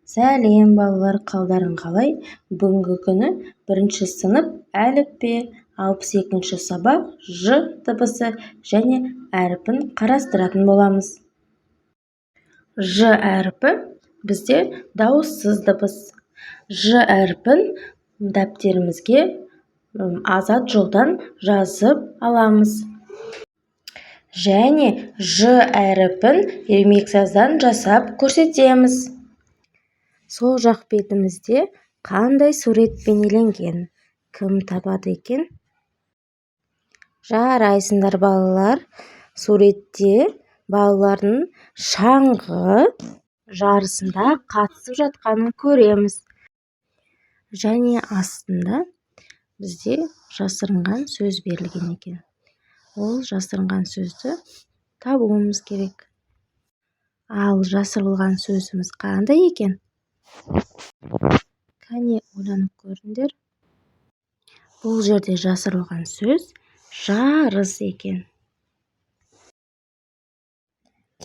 Сәлем балалар, қалдарың қалай? Бүгінгі күні 1 сынып әліппе, 62 сабақ Ж дыбысы және әрпін қарастыратын боламыз. Ж әрпі бізде дауыссыз дыбыс. Ж әрпін дәптерімізге азат жолдан жазып аламыз. Және Ж әрпін ермексаздан жасап көрсетеміз. Сол жақ бетімізде қандай сурет бейнеленген? Кім табады екен? Жарайсыңдар балалар. Суретте балалардың шаңғы жарысында қатысып жатқанын көреміз. Және астында бізде жасырынған сөз берілген екен. Ол жасырынған сөзді табуымыз керек. Ал жасырылған сөзіміз қандай екен? Кәне ойланып көріңдер. Бұл жерде жасырылған сөз жарыс екен.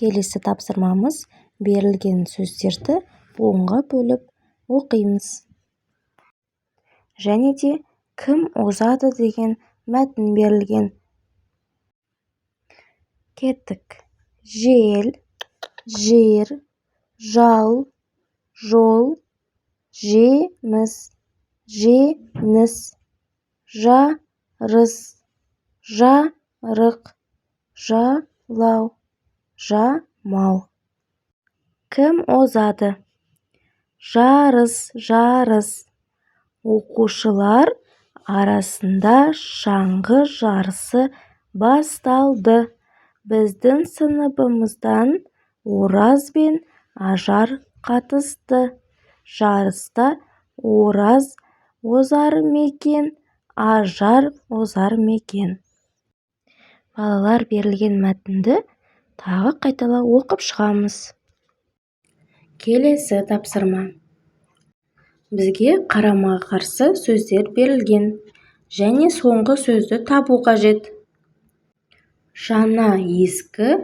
Келесі тапсырмамыз берілген сөздерді буынға бөліп оқимыз. Және де кім озады деген мәтін берілген. Кеттік. Жел, жер, жал, жол, жеміс, жеңіс, жарыс, жарық, жалау, жамау. Кім озады? Жарыс, жарыс. Оқушылар арасында шаңғы жарысы басталды. Біздің сыныбымыздан Ораз бен Ажар қатысты. Жарыста Ораз озар мекен, Ажар озар мекен. Балалар, берілген мәтінді тағы қайталап оқып шығамыз. Келесі тапсырма. Бізге қарама-қарсы сөздер берілген. Және соңғы сөзді табу қажет. Жаңа ескі,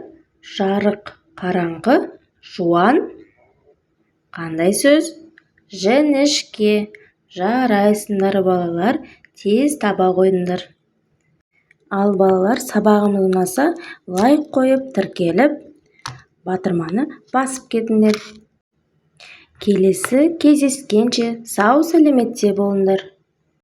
жарық қараңғы, жуан. Қандай сөз? Жіңішке. Жарайсыңдар балалар, тез таба қойыңдар. Ал балалар, сабағымыз ұнаса, лайк қойып, тіркеліп, батырманы басып кетіңдер. Келесі кездескенше сау сәлеметте болыңдар.